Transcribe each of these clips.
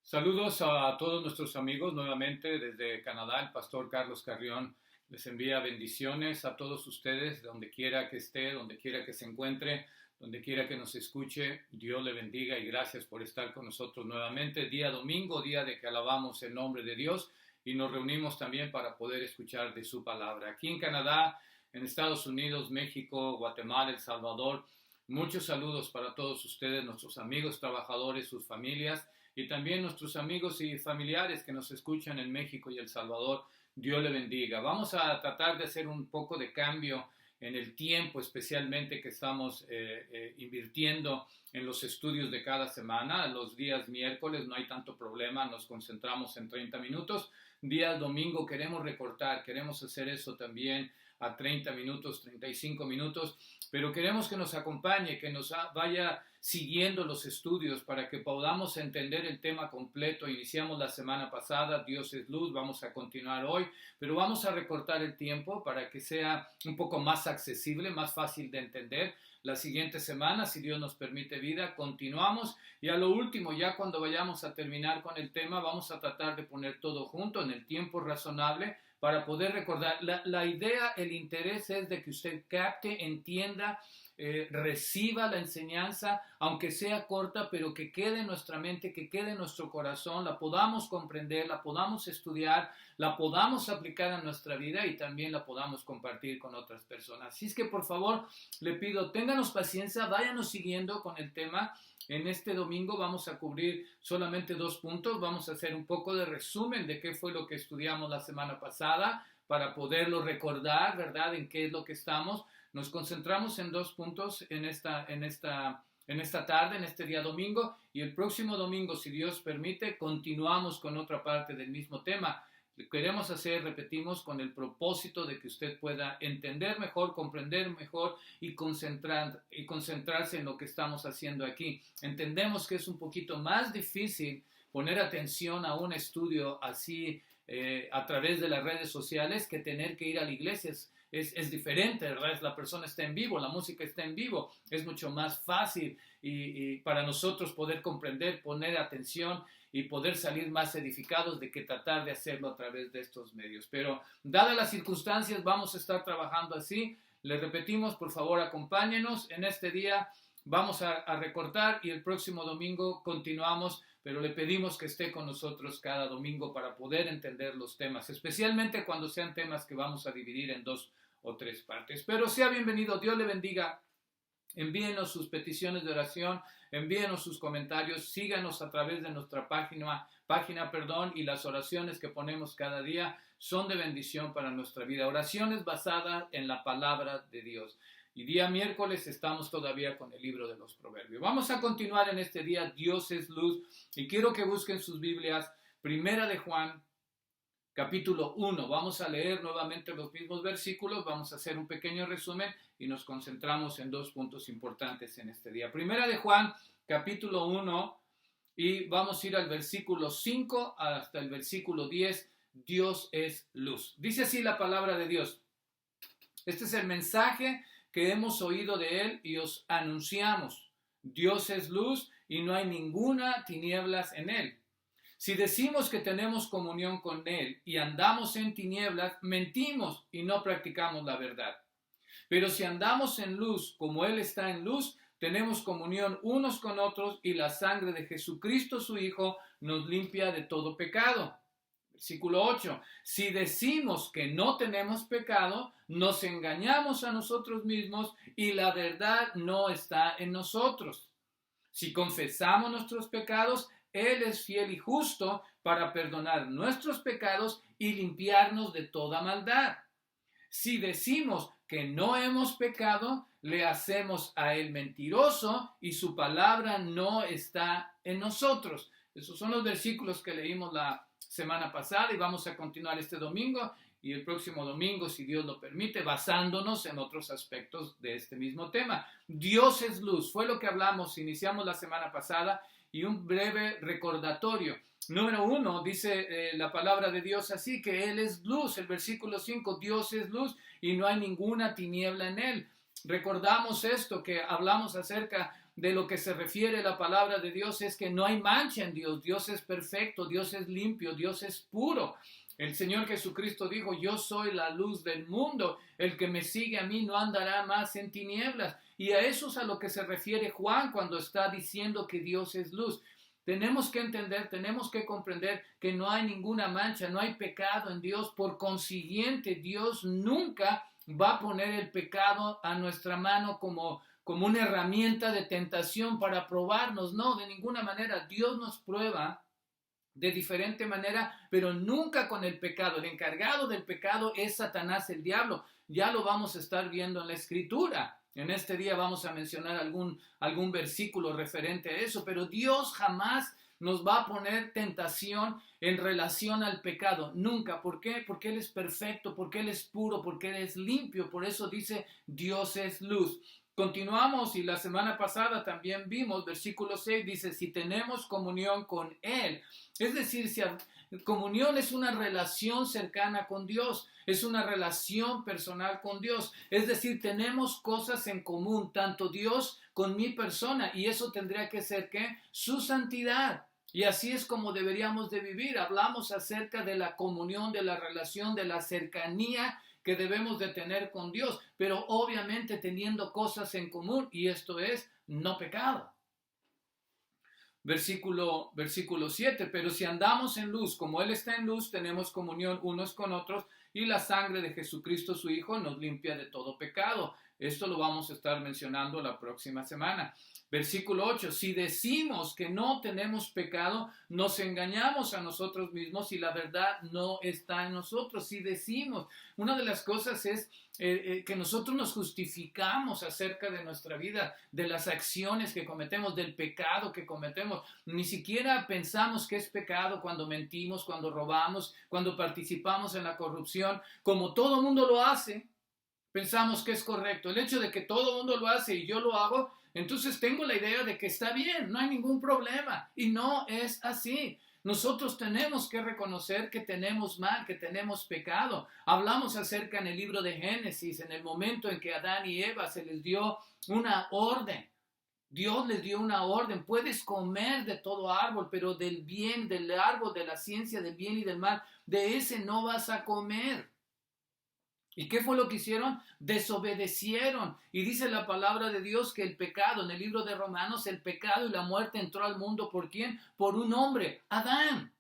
Saludos a todos nuestros amigos nuevamente desde Canadá. El pastor Carlos Carrión les envía bendiciones a todos ustedes, donde quiera que esté, donde quiera que se encuentre, donde quiera que nos escuche. Dios le bendiga y gracias por estar con nosotros nuevamente. Día domingo, día de que alabamos el nombre de Dios y nos reunimos también para poder escuchar de su palabra. Aquí en Canadá, en Estados Unidos, México, Guatemala, El Salvador, muchos saludos para todos ustedes, nuestros amigos, trabajadores, sus familias y también nuestros amigos y familiares que nos escuchan en México y El Salvador. Dios le bendiga. Vamos a tratar de hacer un poco de cambio en el tiempo, especialmente que estamos invirtiendo en los estudios de cada semana. Los días miércoles no hay tanto problema, nos concentramos en 30 minutos. Días domingo queremos recortar, queremos hacer eso también a 30 minutos, 35 minutos, pero queremos que nos acompañe, que nos vaya siguiendo los estudios para que podamos entender el tema completo. Iniciamos la semana pasada, Dios es luz, vamos a continuar hoy, pero vamos a recortar el tiempo para que sea un poco más accesible, más fácil de entender. La siguiente semana, si Dios nos permite vida, continuamos y a lo último, ya cuando vayamos a terminar con el tema, vamos a tratar de poner todo junto en el tiempo razonable para poder recordar. La idea, el interés es de que usted capte, entienda, reciba la enseñanza, aunque sea corta, pero que quede en nuestra mente, que quede en nuestro corazón, la podamos comprender, la podamos estudiar, la podamos aplicar a nuestra vida y también la podamos compartir con otras personas. Así es que por favor le pido, ténganos paciencia, váyanos siguiendo con el tema. En este domingo vamos a cubrir solamente 2 puntos, vamos a hacer un poco de resumen de qué fue lo que estudiamos la semana pasada para poderlo recordar, ¿verdad? En qué es lo que estamos. Nos concentramos en 2 puntos en esta tarde, en este día domingo, y el próximo domingo, si Dios permite, continuamos con otra parte del mismo tema. Queremos hacer, repetimos, con el propósito de que usted pueda entender mejor, comprender mejor y concentrarse en lo que estamos haciendo aquí. Entendemos que es un poquito más difícil poner atención a un estudio así a través de las redes sociales que tener que ir a la iglesia. Es diferente, ¿verdad? La persona está en vivo, la música está en vivo, es mucho más fácil y para nosotros poder comprender, poner atención y poder salir más edificados de que tratar de hacerlo a través de estos medios. Pero dadas las circunstancias, vamos a estar trabajando así. Les repetimos, por favor, acompáñenos en este día. Vamos a recortar y el próximo domingo continuamos, pero le pedimos que esté con nosotros cada domingo para poder entender los temas, especialmente cuando sean temas que vamos a dividir en 2 o 3 partes. Pero sea bienvenido, Dios le bendiga. Envíenos sus peticiones de oración, envíenos sus comentarios, síganos a través de nuestra página, y las oraciones que ponemos cada día son de bendición para nuestra vida. Oraciones basadas en la palabra de Dios. Y día miércoles estamos todavía con el libro de los Proverbios. Vamos a continuar en este día, Dios es luz, y quiero que busquen sus Biblias, Primera de Juan, capítulo 1. Vamos a leer nuevamente los mismos versículos, vamos a hacer un pequeño resumen y nos concentramos en 2 puntos importantes en este día. Primera de Juan, capítulo 1, y vamos a ir al versículo 5 hasta el versículo 10. Dios es luz. Dice así la palabra de Dios. Este es el mensaje que hemos oído de él y os anunciamos. Dios es luz y no hay ninguna tinieblas en él. Si decimos que tenemos comunión con él y andamos en tinieblas, mentimos y no practicamos la verdad. Pero si andamos en luz, como él está en luz, tenemos comunión unos con otros y la sangre de Jesucristo su Hijo nos limpia de todo pecado. Versículo 8. Si decimos que no tenemos pecado, nos engañamos a nosotros mismos y la verdad no está en nosotros. Si confesamos nuestros pecados, Él es fiel y justo para perdonar nuestros pecados y limpiarnos de toda maldad. Si decimos que no hemos pecado, le hacemos a Él mentiroso y su palabra no está en nosotros. Esos son los versículos que leímos la semana pasada y vamos a continuar este domingo y el próximo domingo, si Dios lo permite, basándonos en otros aspectos de este mismo tema. Dios es luz, fue lo que hablamos, iniciamos la semana pasada y un breve recordatorio. Número 1, dice la palabra de Dios así, que Él es luz. El versículo 5, Dios es luz y no hay ninguna tiniebla en Él. Recordamos esto, que hablamos acerca de lo que se refiere la palabra de Dios es que no hay mancha en Dios. Dios es perfecto, Dios es limpio, Dios es puro. El Señor Jesucristo dijo, yo soy la luz del mundo, el que me sigue a mí no andará más en tinieblas. Y a eso es a lo que se refiere Juan cuando está diciendo que Dios es luz. Tenemos que entender, tenemos que comprender que no hay ninguna mancha, no hay pecado en Dios. Por consiguiente, Dios nunca va a poner el pecado a nuestra mano como una herramienta de tentación para probarnos. No, de ninguna manera. Dios nos prueba de diferente manera, pero nunca con el pecado. El encargado del pecado es Satanás, el diablo. Ya lo vamos a estar viendo en la Escritura. En este día vamos a mencionar algún versículo referente a eso, pero Dios jamás nos va a poner tentación en relación al pecado. Nunca. ¿Por qué? Porque Él es perfecto, porque Él es puro, porque Él es limpio. Por eso dice, Dios es luz. Continuamos y la semana pasada también vimos, versículo 6 dice, si tenemos comunión con Él. Es decir, si comunión es una relación cercana con Dios, es una relación personal con Dios. Es decir, tenemos cosas en común, tanto Dios con mi persona, y eso tendría que ser, ¿qué? Su santidad. Y así es como deberíamos de vivir. Hablamos acerca de la comunión, de la relación, de la cercanía que debemos de tener con Dios, pero obviamente teniendo cosas en común, y esto es no pecado. Versículo 7, pero si andamos en luz, como Él está en luz, tenemos comunión unos con otros, y la sangre de Jesucristo su Hijo nos limpia de todo pecado. Esto lo vamos a estar mencionando la próxima semana. Versículo 8, si decimos que no tenemos pecado, nos engañamos a nosotros mismos y la verdad no está en nosotros. Si decimos, una de las cosas es que nosotros nos justificamos acerca de nuestra vida, de las acciones que cometemos, del pecado que cometemos. Ni siquiera pensamos que es pecado cuando mentimos, cuando robamos, cuando participamos en la corrupción, como todo mundo lo hace. Pensamos que es correcto. El hecho de que todo el mundo lo hace y yo lo hago, entonces tengo la idea de que está bien, no hay ningún problema. Y no es así. Nosotros tenemos que reconocer que tenemos mal, que tenemos pecado. Hablamos acerca en el libro de Génesis, en el momento en que Adán y Eva se les dio una orden. Dios les dio una orden, puedes comer de todo árbol, pero del bien, del árbol de la ciencia del bien y del mal, de ese no vas a comer. ¿Y qué fue lo que hicieron? Desobedecieron. Y dice la palabra de Dios que el pecado, en el libro de Romanos, el pecado y la muerte entró al mundo, ¿por quién? Por un hombre, Adán.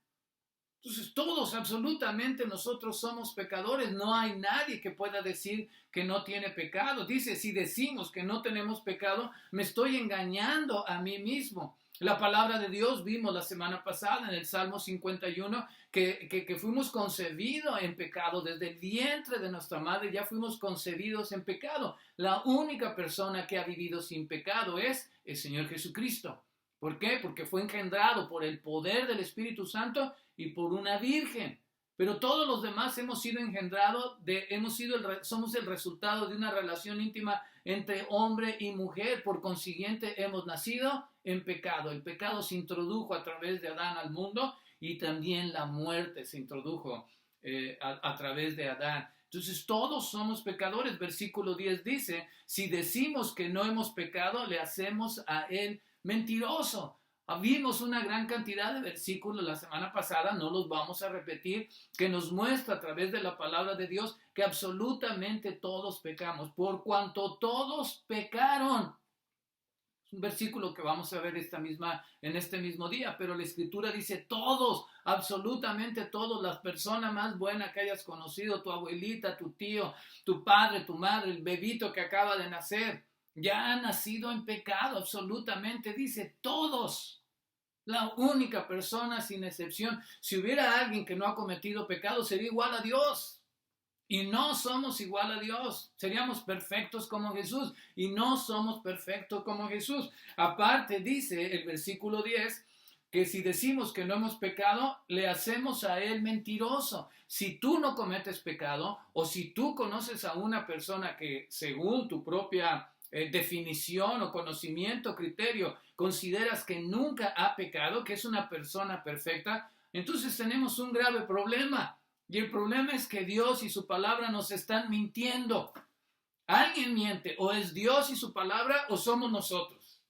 Entonces todos, absolutamente nosotros somos pecadores. No hay nadie que pueda decir que no tiene pecado. Dice, si decimos que no tenemos pecado, me estoy engañando a mí mismo. La palabra de Dios vimos la semana pasada en el Salmo 51 que fuimos concebidos en pecado. Desde el vientre de nuestra madre ya fuimos concebidos en pecado. La única persona que ha vivido sin pecado es el Señor Jesucristo. ¿Por qué? Porque fue engendrado por el poder del Espíritu Santo y por una virgen. Pero todos los demás hemos sido engendrados, somos el resultado de una relación íntima entre hombre y mujer. Por consiguiente, hemos nacido en pecado. El pecado se introdujo a través de Adán al mundo y también la muerte se introdujo a través de Adán. Entonces todos somos pecadores. Versículo 10 dice, si decimos que no hemos pecado, le hacemos a él mentiroso. Vimos una gran cantidad de versículos la semana pasada, no los vamos a repetir, que nos muestra a través de la palabra de Dios que absolutamente todos pecamos, por cuanto todos pecaron. Es un versículo que vamos a ver en este mismo día, pero la Escritura dice todos, absolutamente todos, la persona más buena que hayas conocido, tu abuelita, tu tío, tu padre, tu madre, el bebito que acaba de nacer, ya ha nacido en pecado, absolutamente, dice todos. La única persona sin excepción. Si hubiera alguien que no ha cometido pecado, sería igual a Dios. Y no somos igual a Dios. Seríamos perfectos como Jesús. Y no somos perfectos como Jesús. Aparte dice el versículo 10, que si decimos que no hemos pecado, le hacemos a él mentiroso. Si tú no cometes pecado, o si tú conoces a una persona que según tu propia definición o conocimiento, criterio, consideras que nunca ha pecado, que es una persona perfecta, entonces tenemos un grave problema. Y el problema es que Dios y su palabra nos están mintiendo. Alguien miente, o es Dios y su palabra, o somos nosotros.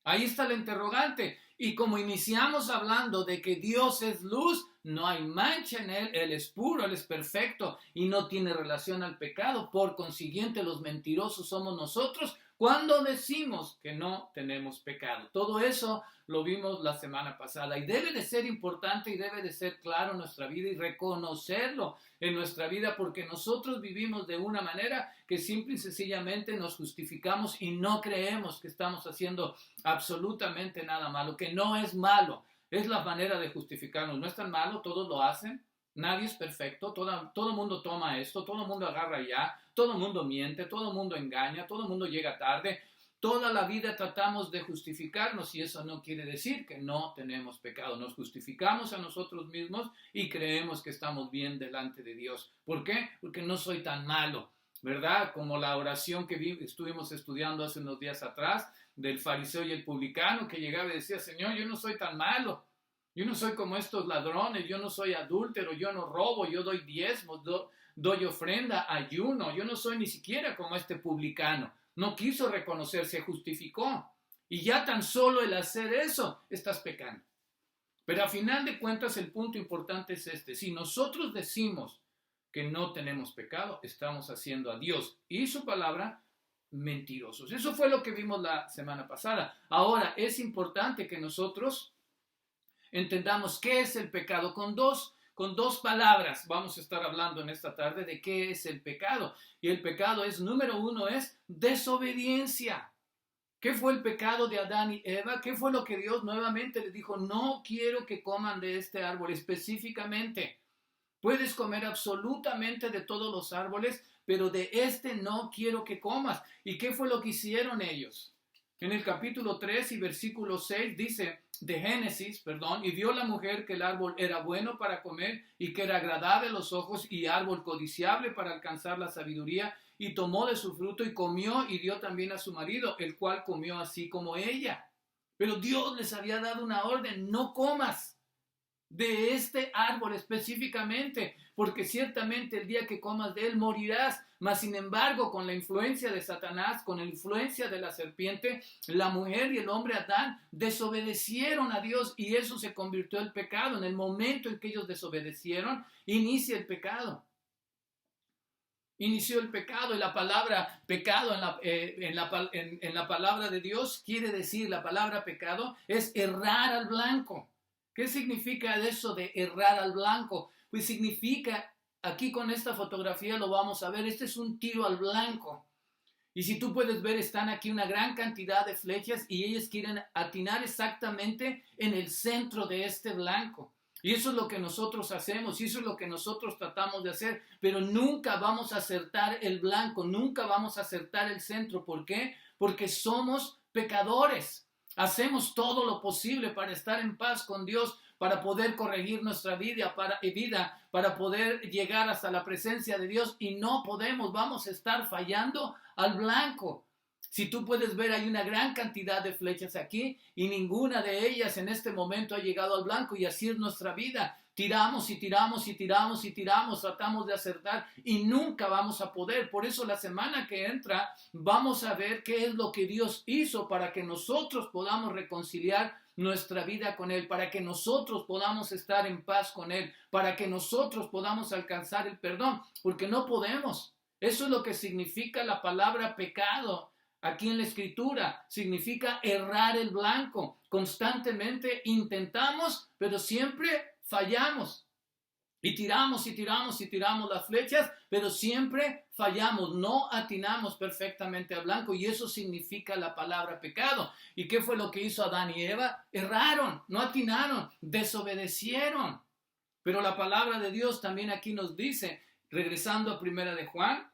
Ahí está la interrogante. Y como iniciamos hablando de que Dios es luz, no hay mancha en él, él es puro, él es perfecto y no tiene relación al pecado. Por consiguiente, los mentirosos somos nosotros cuando decimos que no tenemos pecado. Todo eso lo vimos la semana pasada y debe de ser importante y debe de ser claro en nuestra vida y reconocerlo en nuestra vida, porque nosotros vivimos de una manera que simple y sencillamente nos justificamos y no creemos que estamos haciendo absolutamente nada malo, que no es malo. Es la manera de justificarnos. No es tan malo, todos lo hacen. Nadie es perfecto, todo mundo toma esto, todo mundo agarra ya, todo mundo miente, todo mundo engaña, todo mundo llega tarde. Toda la vida tratamos de justificarnos y eso no quiere decir que no tenemos pecado. Nos justificamos a nosotros mismos y creemos que estamos bien delante de Dios. ¿Por qué? Porque no soy tan malo, ¿verdad? Como la oración que estuvimos estudiando hace unos días atrás del fariseo y el publicano que llegaba y decía, Señor, yo no soy tan malo. Yo no soy como estos ladrones, yo no soy adúltero, yo no robo, yo doy diezmos, doy ofrenda, ayuno. Yo no soy ni siquiera como este publicano. No quiso reconocer, se justificó. Y ya tan solo el hacer eso, estás pecando. Pero a final de cuentas el punto importante es este. Si nosotros decimos que no tenemos pecado, estamos haciendo a Dios y su palabra mentirosos. Eso fue lo que vimos la semana pasada. Ahora es importante que nosotros entendamos qué es el pecado con dos palabras. Vamos a estar hablando en esta tarde de qué es el pecado. Y el pecado es, número uno, es desobediencia. ¿Qué fue el pecado de Adán y Eva? ¿Qué fue lo que Dios nuevamente les dijo? No quiero que coman de este árbol específicamente. Puedes comer absolutamente de todos los árboles, pero de este no quiero que comas. ¿Y qué fue lo que hicieron ellos? En el capítulo 3 y versículo 6 dice, de Génesis, y vio la mujer que el árbol era bueno para comer y que era agradable a los ojos y árbol codiciable para alcanzar la sabiduría, y tomó de su fruto y comió y dio también a su marido, el cual comió así como ella. Pero Dios les había dado una orden, no comas de este árbol específicamente, porque ciertamente el día que comas de él morirás. Mas sin embargo, con la influencia de Satanás, con la influencia de la serpiente, la mujer y el hombre Adán desobedecieron a Dios y eso se convirtió en pecado. En el momento en que ellos desobedecieron, inicia el pecado. Inició el pecado, y la palabra pecado en la palabra de Dios quiere decir, la palabra pecado es errar al blanco. ¿Qué significa eso de errar al blanco? Pues significa, aquí con esta fotografía lo vamos a ver, este es un tiro al blanco. Y si tú puedes ver, están aquí una gran cantidad de flechas y ellos quieren atinar exactamente en el centro de este blanco. Y eso es lo que nosotros hacemos, y eso es lo que nosotros tratamos de hacer, pero nunca vamos a acertar el blanco, nunca vamos a acertar el centro. ¿Por qué? Porque somos pecadores. Hacemos todo lo posible para estar en paz con Dios, para poder corregir nuestra vida, para poder llegar hasta la presencia de Dios, y no podemos, vamos a estar fallando al blanco. Si tú puedes ver, hay una gran cantidad de flechas aquí y ninguna de ellas en este momento ha llegado al blanco, y así es nuestra vida. Tiramos y tiramos y tiramos y tiramos, tratamos de acertar y nunca vamos a poder. Por eso la semana que entra vamos a ver qué es lo que Dios hizo para que nosotros podamos reconciliar nuestra vida con Él, para que nosotros podamos estar en paz con Él, para que nosotros podamos alcanzar el perdón, porque no podemos. Eso es lo que significa la palabra pecado. Aquí en la escritura significa errar el blanco. Constantemente intentamos, pero siempre fallamos. Y tiramos y tiramos y tiramos las flechas, pero siempre fallamos. No atinamos perfectamente al blanco, y eso significa la palabra pecado. ¿Y qué fue lo que hizo Adán y Eva? Erraron, no atinaron, desobedecieron. Pero la palabra de Dios también aquí nos dice, regresando a Primera de Juan,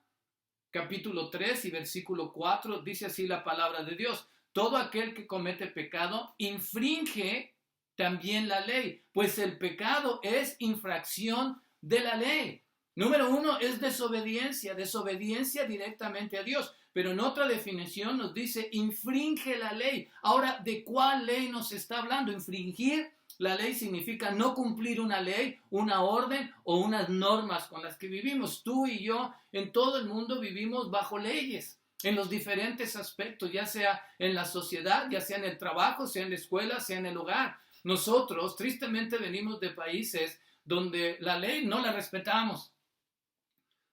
capítulo 3 y versículo 4, dice así la palabra de Dios: todo aquel que comete pecado infringe también la ley, pues el pecado es infracción de la ley. Número uno es desobediencia directamente a Dios, pero en otra definición nos dice infringe la ley. Ahora, ¿de cuál ley nos está hablando? Infringir la ley significa no cumplir una ley, una orden o unas normas con las que vivimos. Tú y yo en todo el mundo vivimos bajo leyes. en los diferentes aspectos, ya sea en la sociedad, ya sea en el trabajo, sea en la escuela, sea en el hogar. Nosotros, tristemente, venimos de países donde la ley no la respetamos,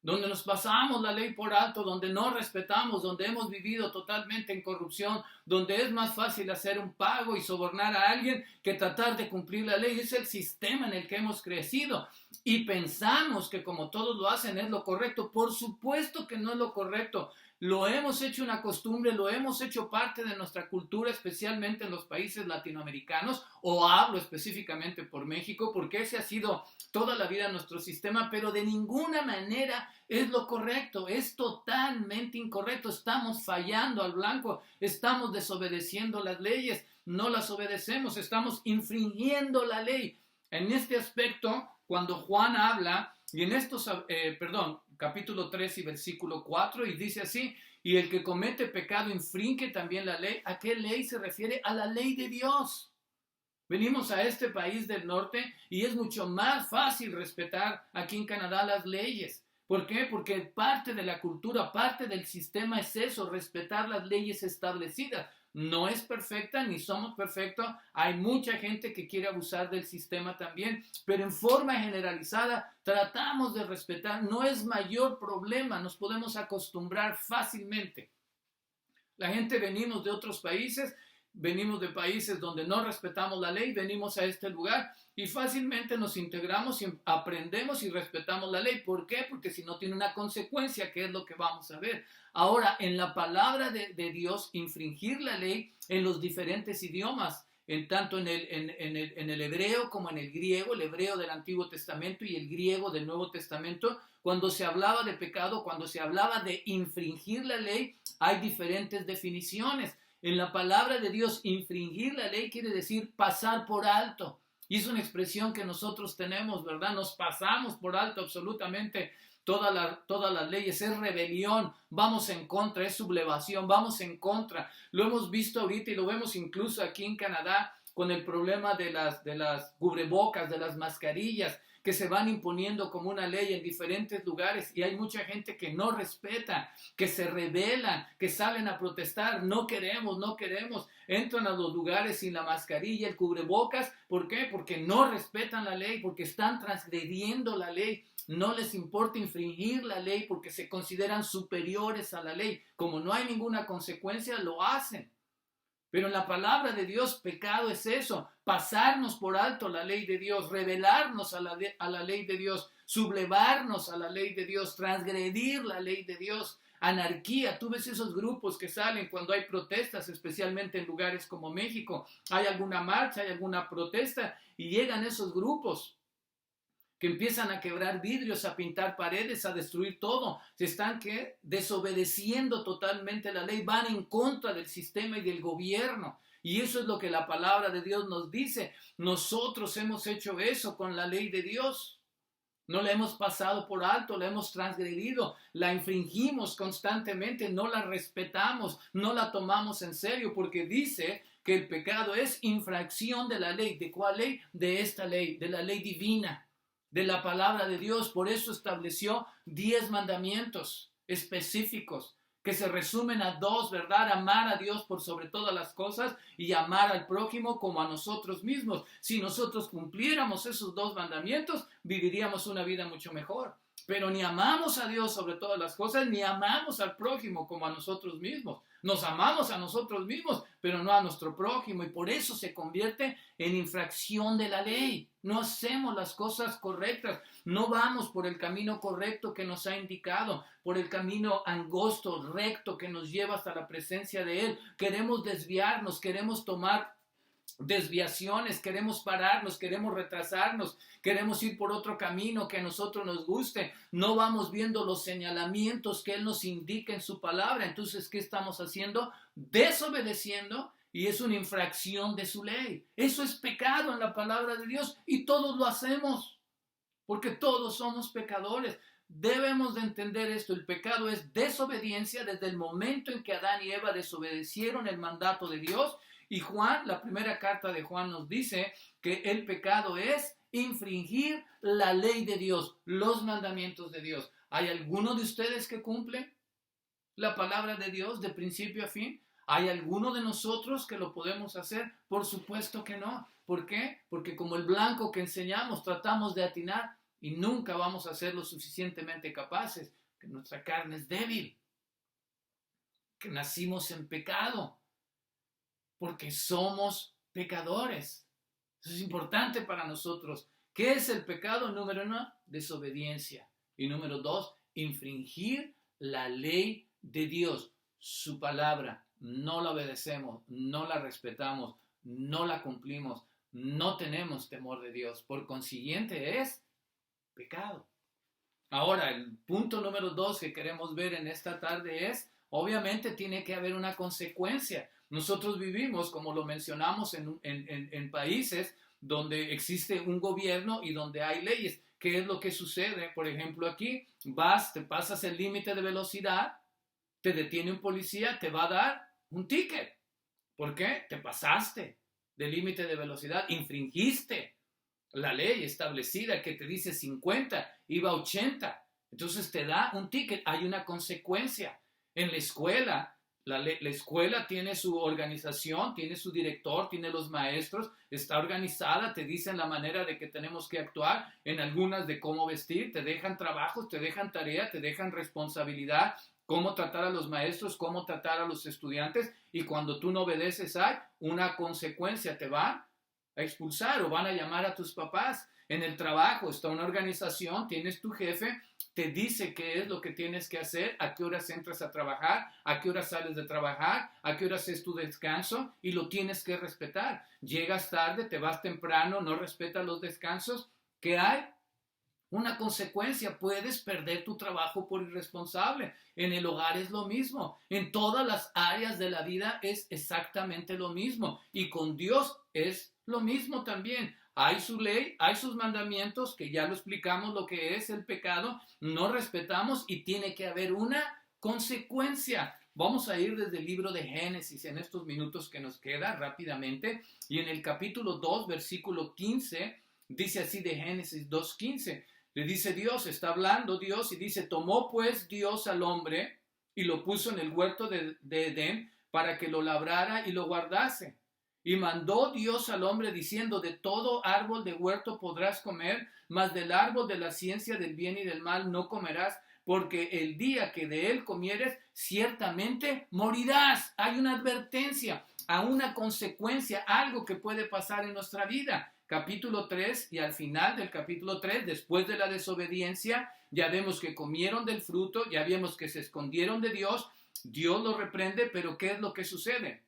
donde nos pasamos la ley por alto, donde no respetamos, donde hemos vivido totalmente en corrupción, donde es más fácil hacer un pago y sobornar a alguien que tratar de cumplir la ley. Es el sistema en el que hemos crecido y pensamos que como todos lo hacen es lo correcto. Por supuesto que no es lo correcto. Lo hemos hecho una costumbre, lo hemos hecho parte de nuestra cultura, especialmente en los países latinoamericanos, o hablo específicamente por México, porque ese ha sido toda la vida nuestro sistema, pero de ninguna manera es lo correcto, es totalmente incorrecto. Estamos fallando al blanco, estamos desobedeciendo las leyes, no las obedecemos, estamos infringiendo la ley. En este aspecto, cuando Juan habla, y en estos, capítulo 3 y versículo 4, y dice así: y el que comete pecado infringe también la ley. ¿A qué ley se refiere? A la ley de Dios. Venimos a este país del norte y es mucho más fácil respetar aquí en Canadá las leyes. ¿Por qué? Porque parte de la cultura, parte del sistema es eso, respetar las leyes establecidas. No es perfecta, ni somos perfectos. Hay mucha gente que quiere abusar del sistema también, pero en forma generalizada tratamos de respetar. No es mayor problema, nos podemos acostumbrar fácilmente. La gente venimos de otros países, venimos de países donde no respetamos la ley, venimos a este lugar y fácilmente nos integramos y aprendemos y respetamos la ley. ¿Por qué? Porque si no tiene una consecuencia, ¿qué es lo que vamos a ver? Ahora, en la palabra de Dios, infringir la ley en los diferentes idiomas, tanto en el hebreo como en el griego, el hebreo del Antiguo Testamento y el griego del Nuevo Testamento, cuando se hablaba de pecado, cuando se hablaba de infringir la ley, hay diferentes definiciones. En la palabra de Dios, infringir la ley quiere decir pasar por alto. Y es una expresión que nosotros tenemos, ¿verdad? Nos pasamos por alto absolutamente todas las leyes. Es rebelión, vamos en contra, es sublevación, vamos en contra. Lo hemos visto ahorita y lo vemos incluso aquí en Canadá con el problema de las cubrebocas, de las mascarillas, que se van imponiendo como una ley en diferentes lugares y hay mucha gente que no respeta, que se rebelan, que salen a protestar. No queremos, entran a los lugares sin la mascarilla, el cubrebocas. ¿Por qué? Porque no respetan la ley, porque están transgrediendo la ley. No les importa infringir la ley porque se consideran superiores a la ley. Como no hay ninguna consecuencia, lo hacen. Pero en la palabra de Dios, pecado es eso, pasarnos por alto la ley de Dios, rebelarnos a la ley de Dios, sublevarnos a la ley de Dios, transgredir la ley de Dios, anarquía. Tú ves esos grupos que salen cuando hay protestas, especialmente en lugares como México. Hay alguna marcha, hay alguna protesta y llegan esos grupos que empiezan a quebrar vidrios, a pintar paredes, a destruir todo. Se están desobedeciendo totalmente la ley, van en contra del sistema y del gobierno. Y eso es lo que la palabra de Dios nos dice. Nosotros hemos hecho eso con la ley de Dios. No la hemos pasado por alto, la hemos transgredido, la infringimos constantemente, no la respetamos, no la tomamos en serio, porque dice que el pecado es infracción de la ley. ¿De cuál ley? De esta ley, de la ley divina, de la palabra de Dios. Por eso estableció 10 mandamientos específicos que se resumen a 2, ¿verdad? Amar a Dios por sobre todas las cosas y amar al prójimo como a nosotros mismos. Si nosotros cumpliéramos esos 2 mandamientos, viviríamos una vida mucho mejor. Pero ni amamos a Dios sobre todas las cosas, ni amamos al prójimo como a nosotros mismos. Nos amamos a nosotros mismos, pero no a nuestro prójimo, y por eso se convierte en infracción de la ley. No hacemos las cosas correctas, no vamos por el camino correcto que nos ha indicado, por el camino angosto, recto, que nos lleva hasta la presencia de Él. Queremos desviarnos, queremos tomar desviaciones, queremos pararnos, queremos retrasarnos, queremos ir por otro camino que a nosotros nos guste. No vamos viendo los señalamientos que Él nos indica en su palabra. Entonces, ¿qué estamos haciendo? Desobedeciendo, y es una infracción de su ley. Eso es pecado en la palabra de Dios y todos lo hacemos porque todos somos pecadores. Debemos de entender esto. El pecado es desobediencia desde el momento en que Adán y Eva desobedecieron el mandato de Dios. Y Juan, la primera carta de Juan nos dice que el pecado es infringir la ley de Dios, los mandamientos de Dios. ¿Hay alguno de ustedes que cumple la palabra de Dios de principio a fin? ¿Hay alguno de nosotros que lo podemos hacer? Por supuesto que no. ¿Por qué? Porque como el blanco que enseñamos, tratamos de atinar y nunca vamos a ser lo suficientemente capaces, que nuestra carne es débil, que nacimos en pecado, porque somos pecadores. Eso es importante para nosotros. ¿Qué es el pecado? Número 1, desobediencia. Y número 2, infringir la ley de Dios, su palabra. No la obedecemos, no la respetamos, no la cumplimos, no tenemos temor de Dios. Por consiguiente es pecado. Ahora, el punto número 2 que queremos ver en esta tarde es, obviamente tiene que haber una consecuencia. Nosotros vivimos, como lo mencionamos, en países donde existe un gobierno y donde hay leyes. ¿Qué es lo que sucede? Por ejemplo, aquí te pasas el límite de velocidad, te detiene un policía, te va a dar un ticket. ¿Por qué? Te pasaste del límite de velocidad, infringiste la ley establecida que te dice 50, iba a 80. Entonces te da un ticket, hay una consecuencia. En la escuela, la escuela tiene su organización, tiene su director, tiene los maestros, está organizada, te dicen la manera de que tenemos que actuar, en algunas de cómo vestir, te dejan trabajos, te dejan tarea, te dejan responsabilidad, cómo tratar a los maestros, cómo tratar a los estudiantes, y cuando tú no obedeces hay una consecuencia, te van a expulsar o van a llamar a tus papás. En el trabajo está una organización, tienes tu jefe, te dice qué es lo que tienes que hacer, a qué horas entras a trabajar, a qué horas sales de trabajar, a qué horas es tu descanso y lo tienes que respetar. Llegas tarde, te vas temprano, no respetas los descansos, ¿qué hay? Una consecuencia, puedes perder tu trabajo por irresponsable. En el hogar es lo mismo, en todas las áreas de la vida es exactamente lo mismo y con Dios es lo mismo también. Hay su ley, hay sus mandamientos, que ya lo explicamos lo que es el pecado, no respetamos y tiene que haber una consecuencia. Vamos a ir desde el libro de Génesis en estos minutos que nos queda rápidamente y en el capítulo 2, versículo 15, dice así de Génesis 2:15. Le dice Dios, está hablando Dios y dice, tomó pues Dios al hombre y lo puso en el huerto de Edén para que lo labrara y lo guardase. Y mandó Dios al hombre diciendo, de todo árbol de huerto podrás comer, mas del árbol de la ciencia del bien y del mal no comerás, porque el día que de él comieres, ciertamente morirás. Hay una advertencia, a una consecuencia, algo que puede pasar en nuestra vida. Capítulo 3 y al final del capítulo 3, después de la desobediencia, ya vemos que comieron del fruto, ya vemos que se escondieron de Dios, Dios los reprende, pero ¿qué es lo que sucede?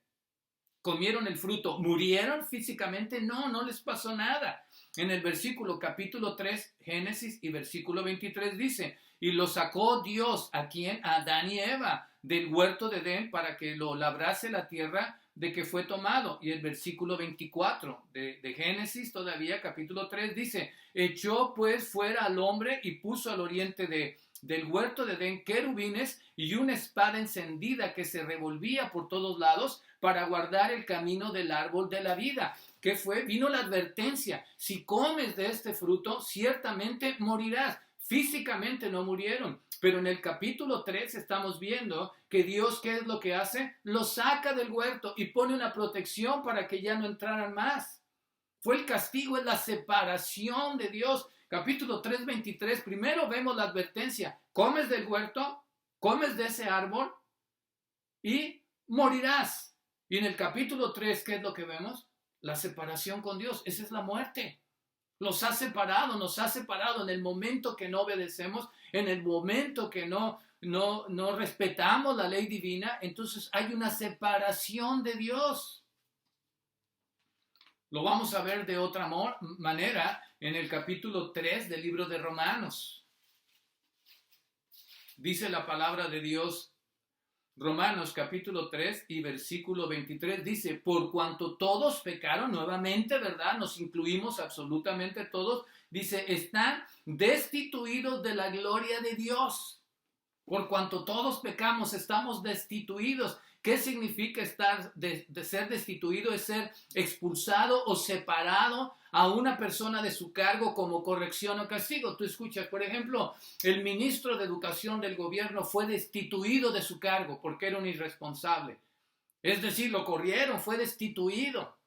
Comieron el fruto, ¿murieron físicamente? No, no les pasó nada. En el versículo capítulo 3, Génesis y versículo 23 dice, y lo sacó Dios, ¿a quién? A Adán y Eva, del huerto de Edén para que lo labrase la tierra de que fue tomado. Y el versículo 24 de Génesis, todavía capítulo 3, dice, echó pues fuera al hombre y puso al oriente del huerto de Edén querubines y una espada encendida que se revolvía por todos lados para guardar el camino del árbol de la vida. ¿Qué fue? Vino la advertencia, si comes de este fruto, ciertamente morirás. Físicamente no murieron, pero en el capítulo 3 estamos viendo que Dios, ¿qué es lo que hace? Los saca del huerto y pone una protección para que ya no entraran más. Fue el castigo, es la separación de Dios. Capítulo 3, 23, primero vemos la advertencia, comes del huerto, comes de ese árbol y morirás. Y en el capítulo 3, ¿qué es lo que vemos? La separación con Dios, esa es la muerte. Nos ha separado en el momento que no obedecemos, en el momento que no respetamos la ley divina, entonces hay una separación de Dios. Lo vamos a ver de otra manera en el capítulo 3 del libro de Romanos. Dice la palabra de Dios, Romanos capítulo 3 y versículo 23 dice, por cuanto todos pecaron, nuevamente, ¿verdad? Nos incluimos absolutamente todos, dice, están destituidos de la gloria de Dios. Por cuanto todos pecamos, estamos destituidos. ¿Qué significa de ser destituido? Es ser expulsado o separado a una persona de su cargo como corrección o castigo. Tú escuchas, por ejemplo, el ministro de Educación del gobierno fue destituido de su cargo porque era un irresponsable. Es decir, lo corrieron, fue destituido.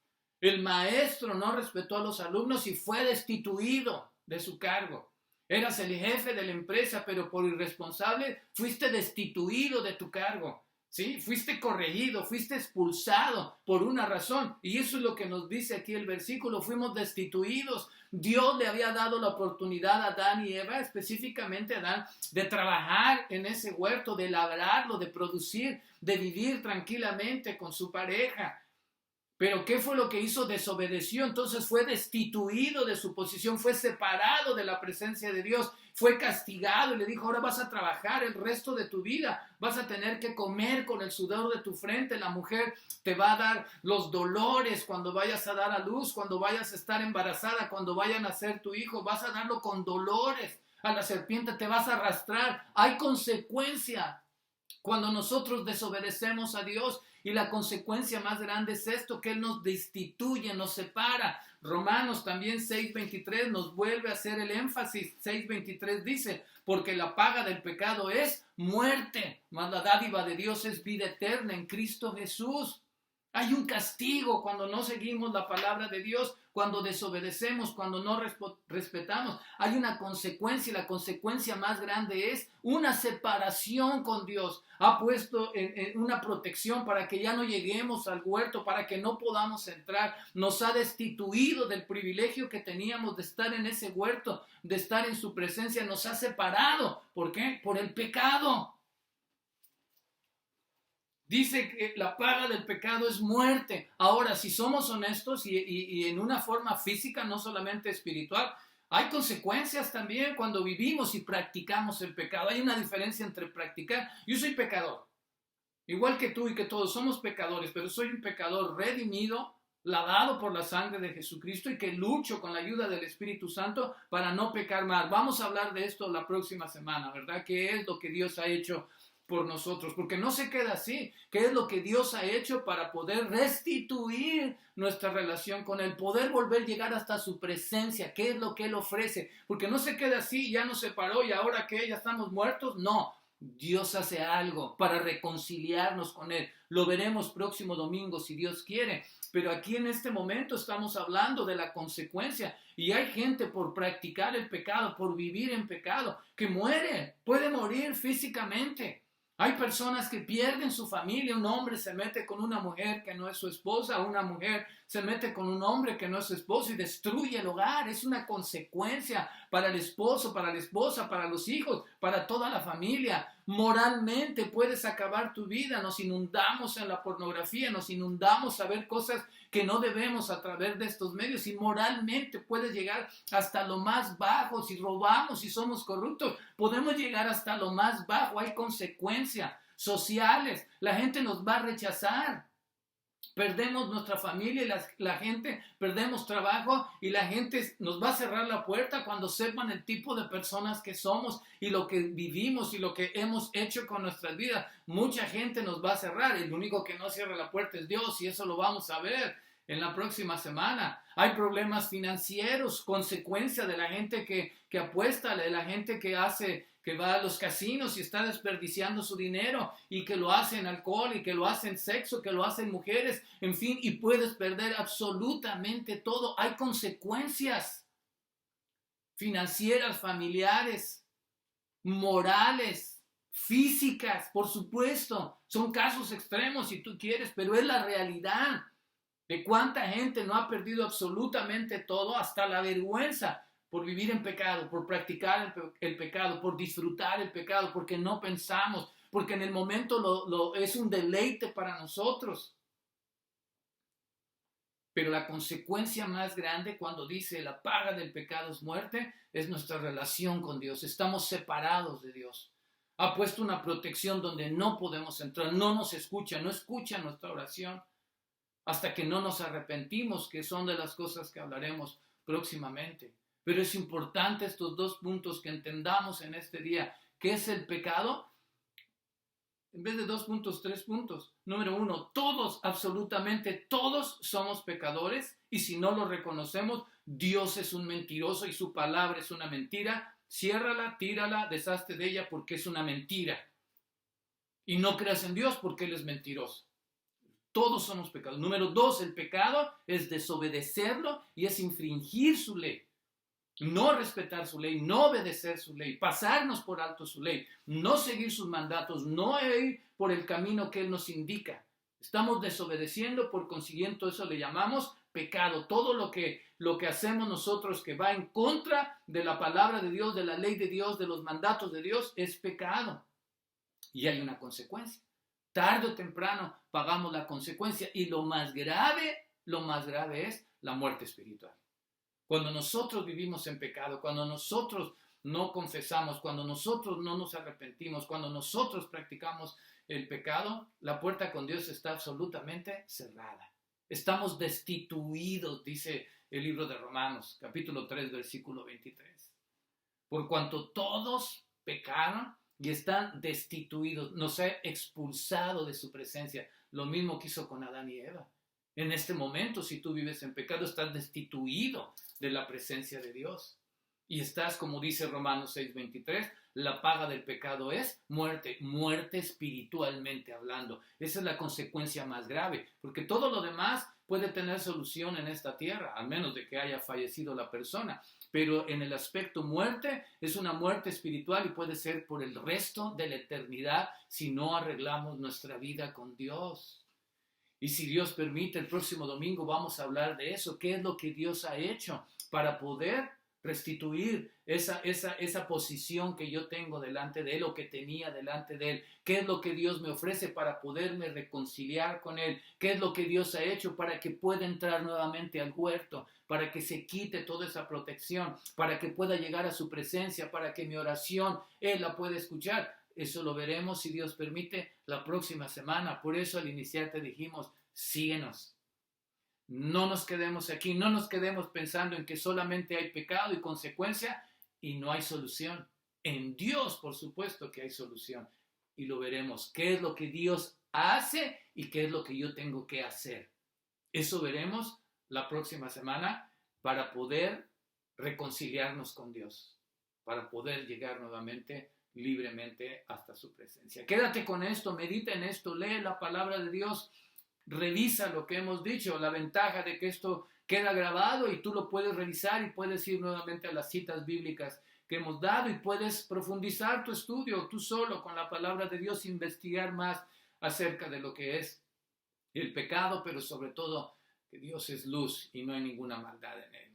El maestro no respetó a los alumnos y fue destituido de su cargo. Eras el jefe de la empresa, pero por irresponsable fuiste destituido de tu cargo. ¿Sí? Fuiste corregido, fuiste expulsado por una razón. Y eso es lo que nos dice aquí el versículo. Fuimos destituidos. Dios le había dado la oportunidad a Adán y Eva, específicamente a Adán, de trabajar en ese huerto, de labrarlo, de producir, de vivir tranquilamente con su pareja. Pero ¿qué fue lo que hizo? Desobedeció, entonces fue destituido de su posición, fue separado de la presencia de Dios, fue castigado y le dijo, ahora vas a trabajar el resto de tu vida, vas a tener que comer con el sudor de tu frente, la mujer te va a dar los dolores cuando vayas a dar a luz, cuando vayas a estar embarazada, cuando vaya a nacer tu hijo, vas a darlo con dolores, a la serpiente te vas a arrastrar, hay consecuencia cuando nosotros desobedecemos a Dios. Y la consecuencia más grande es esto, que Él nos destituye, nos separa. Romanos también 6:23 nos vuelve a hacer el énfasis. 6:23 dice, porque la paga del pecado es muerte, mas la dádiva de Dios es vida eterna en Cristo Jesús. Hay un castigo cuando no seguimos la palabra de Dios, cuando desobedecemos, cuando no respetamos. Hay una consecuencia y la consecuencia más grande es una separación con Dios. Ha puesto en una protección para que ya no lleguemos al huerto, para que no podamos entrar. Nos ha destituido del privilegio que teníamos de estar en ese huerto, de estar en su presencia. Nos ha separado. ¿Por qué? Por el pecado. Dice que la paga del pecado es muerte. Ahora, si somos honestos y en una forma física, no solamente espiritual, hay consecuencias también cuando vivimos y practicamos el pecado. Hay una diferencia entre practicar. Yo soy pecador, igual que tú y que todos somos pecadores, pero soy un pecador redimido, lavado por la sangre de Jesucristo y que lucho con la ayuda del Espíritu Santo para no pecar más. Vamos a hablar de esto la próxima semana, ¿verdad? ¿Qué es lo que Dios ha hecho por nosotros? Porque no se queda así. ¿Qué es lo que Dios ha hecho para poder restituir nuestra relación con Él? Poder volver a llegar hasta su presencia. ¿Qué es lo que Él ofrece? Porque no se queda así, ya nos separó y ahora que ya estamos muertos. No, Dios hace algo para reconciliarnos con Él. Lo veremos próximo domingo si Dios quiere. Pero aquí en este momento estamos hablando de la consecuencia. Y hay gente por practicar el pecado, por vivir en pecado, que muere, puede morir físicamente. Hay personas que pierden su familia. Un hombre se mete con una mujer que no es su esposa, una mujer se mete con un hombre que no es su esposo y destruye el hogar. Es una consecuencia para el esposo, para la esposa, para los hijos, para toda la familia. Moralmente puedes acabar tu vida. Nos inundamos en la pornografía, nos inundamos a ver cosas que no debemos a través de estos medios, y moralmente puedes llegar hasta lo más bajo. Si robamos, si somos corruptos, podemos llegar hasta lo más bajo. Hay consecuencias sociales. La gente nos va a rechazar. Perdemos nuestra familia y la gente, perdemos trabajo y la gente nos va a cerrar la puerta cuando sepan el tipo de personas que somos y lo que vivimos y lo que hemos hecho con nuestras vidas. Mucha gente nos va a cerrar. El único que no cierra la puerta es Dios, y eso lo vamos a ver en la próxima semana. Hay problemas financieros, consecuencia de la gente que apuesta, de la gente que va a los casinos y está desperdiciando su dinero, y que lo hace en alcohol, y que lo hace en sexo, que lo hace en mujeres, en fin, y puedes perder absolutamente todo. Hay consecuencias financieras, familiares, morales, físicas, por supuesto. Son casos extremos si tú quieres, pero es la realidad de cuánta gente no ha perdido absolutamente todo, hasta la vergüenza, por vivir en pecado, por practicar el pecado, por disfrutar el pecado, porque no pensamos, porque en el momento es un deleite para nosotros. Pero la consecuencia más grande, cuando dice la paga del pecado es muerte, es nuestra relación con Dios. Estamos separados de Dios. Ha puesto una protección donde no podemos entrar, no nos escucha, no escucha nuestra oración hasta que no nos arrepentimos, que son de las cosas que hablaremos próximamente. Pero es importante estos dos puntos que entendamos en este día. ¿Qué es el pecado? En vez de 2 puntos, 3 puntos. Número 1, todos, absolutamente todos somos pecadores y si no lo reconocemos, Dios es un mentiroso y su palabra es una mentira. Ciérrala, tírala, deshazte de ella porque es una mentira. Y no creas en Dios porque Él es mentiroso. Todos somos pecadores. Número 2, el pecado es desobedecerlo y es infringir su ley. No respetar su ley, no obedecer su ley, pasarnos por alto su ley, no seguir sus mandatos, no ir por el camino que Él nos indica. Estamos desobedeciendo, por consiguiente eso le llamamos pecado. Todo lo que hacemos nosotros que va en contra de la palabra de Dios, de la ley de Dios, de los mandatos de Dios, es pecado. Y hay una consecuencia. Tarde o temprano pagamos la consecuencia y lo más grave es la muerte espiritual. Cuando nosotros vivimos en pecado, cuando nosotros no confesamos, cuando nosotros no nos arrepentimos, cuando nosotros practicamos el pecado, la puerta con Dios está absolutamente cerrada. Estamos destituidos, dice el libro de Romanos, capítulo 3, versículo 23. Por cuanto todos pecaron y están destituidos, nos ha expulsado de su presencia. Lo mismo que hizo con Adán y Eva. En este momento, si tú vives en pecado, estás destituido de la presencia de Dios. Y estás, como dice Romanos 6:23, la paga del pecado es muerte, muerte espiritualmente hablando. Esa es la consecuencia más grave, porque todo lo demás puede tener solución en esta tierra, al menos de que haya fallecido la persona. Pero en el aspecto muerte, es una muerte espiritual y puede ser por el resto de la eternidad si no arreglamos nuestra vida con Dios. Y si Dios permite, el próximo domingo vamos a hablar de eso. ¿Qué es lo que Dios ha hecho para poder restituir esa posición que yo tengo delante de Él o que tenía delante de Él? ¿Qué es lo que Dios me ofrece para poderme reconciliar con Él? ¿Qué es lo que Dios ha hecho para que pueda entrar nuevamente al huerto? Para que se quite toda esa protección, para que pueda llegar a su presencia, para que mi oración Él la pueda escuchar. Eso lo veremos, si Dios permite, la próxima semana. Por eso al iniciar te dijimos, síguenos. No nos quedemos aquí, no nos quedemos pensando en que solamente hay pecado y consecuencia y no hay solución. En Dios, por supuesto que hay solución. Y lo veremos. ¿Qué es lo que Dios hace y qué es lo que yo tengo que hacer? Eso veremos la próxima semana para poder reconciliarnos con Dios, para poder llegar nuevamente libremente hasta su presencia. Quédate con esto, medita en esto, lee la palabra de Dios, revisa lo que hemos dicho. La ventaja de que esto queda grabado y tú lo puedes revisar y puedes ir nuevamente a las citas bíblicas que hemos dado y puedes profundizar tu estudio tú solo con la palabra de Dios, investigar más acerca de lo que es el pecado, pero sobre todo que Dios es luz y no hay ninguna maldad en Él.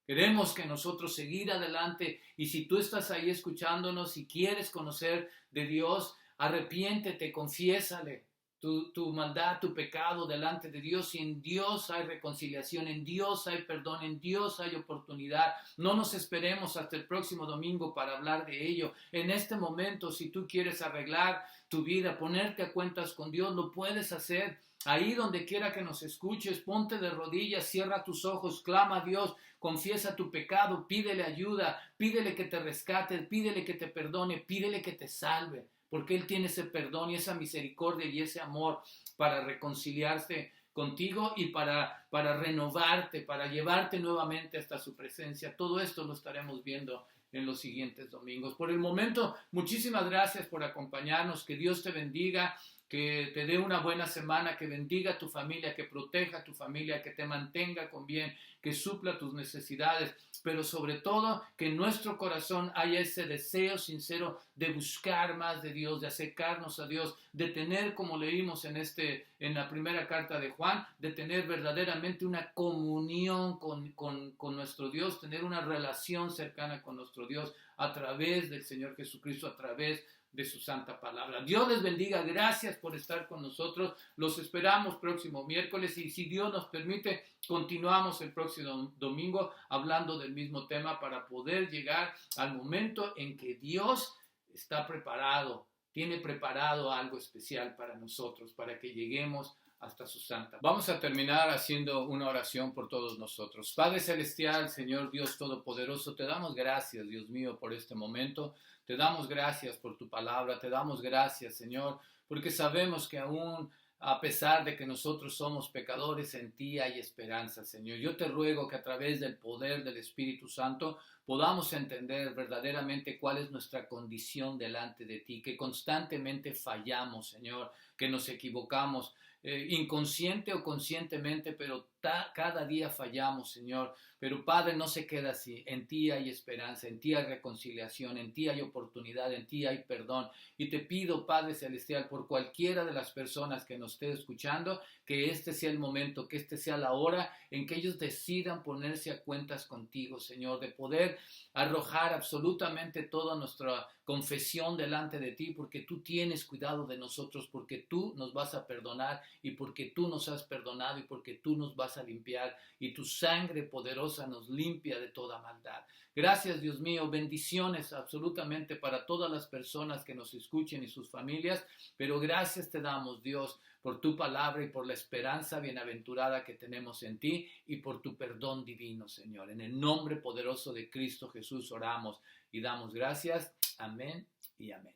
Queremos que nosotros seguir adelante y si tú estás ahí escuchándonos y quieres conocer de Dios, arrepiéntete, confiésale tu maldad, tu pecado delante de Dios y en Dios hay reconciliación, en Dios hay perdón, en Dios hay oportunidad. No nos esperemos hasta el próximo domingo para hablar de ello. En este momento, si tú quieres arreglar tu vida, ponerte a cuentas con Dios, lo puedes hacer. Ahí donde quiera que nos escuches, ponte de rodillas, cierra tus ojos, clama a Dios, confiesa tu pecado, pídele ayuda, pídele que te rescate, pídele que te perdone, pídele que te salve, porque Él tiene ese perdón y esa misericordia y ese amor para reconciliarse contigo y para renovarte, para llevarte nuevamente hasta su presencia. Todo esto lo estaremos viendo en los siguientes domingos. Por el momento, muchísimas gracias por acompañarnos, que Dios te bendiga, que te dé una buena semana, que bendiga a tu familia, que proteja a tu familia, que te mantenga con bien, que supla tus necesidades, pero sobre todo que en nuestro corazón haya ese deseo sincero de buscar más de Dios, de acercarnos a Dios, de tener, como leímos en la primera carta de Juan, de tener verdaderamente una comunión con nuestro Dios, tener una relación cercana con nuestro Dios a través del Señor Jesucristo, a través de su santa palabra. Dios les bendiga, gracias por estar con nosotros, los esperamos próximo miércoles y si Dios nos permite, continuamos el próximo domingo hablando del mismo tema para poder llegar al momento en que Dios está preparado, tiene preparado algo especial para nosotros, para que lleguemos hasta su santa. Vamos a terminar haciendo una oración por todos nosotros. Padre Celestial, Señor Dios Todopoderoso, te damos gracias, Dios mío, por este momento. Te damos gracias por tu palabra, te damos gracias, Señor, porque sabemos que aún a pesar de que nosotros somos pecadores, en ti hay esperanza, Señor. Yo te ruego que a través del poder del Espíritu Santo podamos entender verdaderamente cuál es nuestra condición delante de ti, que constantemente fallamos, Señor, que nos equivocamos, inconsciente o conscientemente, pero cada día fallamos, Señor. Pero Padre, no se queda así. En ti hay esperanza, en ti hay reconciliación, en ti hay oportunidad, en ti hay perdón. Y te pido, Padre Celestial, por cualquiera de las personas que nos esté escuchando, que este sea el momento, que este sea la hora en que ellos decidan ponerse a cuentas contigo, Señor, de poder arrojar absolutamente toda nuestra confesión delante de ti, porque tú tienes cuidado de nosotros, porque tú nos vas a perdonar y porque tú nos has perdonado y porque tú nos vas a limpiar y tu sangre poderosa nos limpia de toda maldad. Gracias, Dios mío, bendiciones absolutamente para todas las personas que nos escuchen y sus familias, pero gracias te damos, Dios, por tu palabra y por la esperanza bienaventurada que tenemos en ti y por tu perdón divino, Señor. En el nombre poderoso de Cristo Jesús oramos y damos gracias. Amén y amén.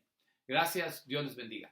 Gracias, Dios les bendiga.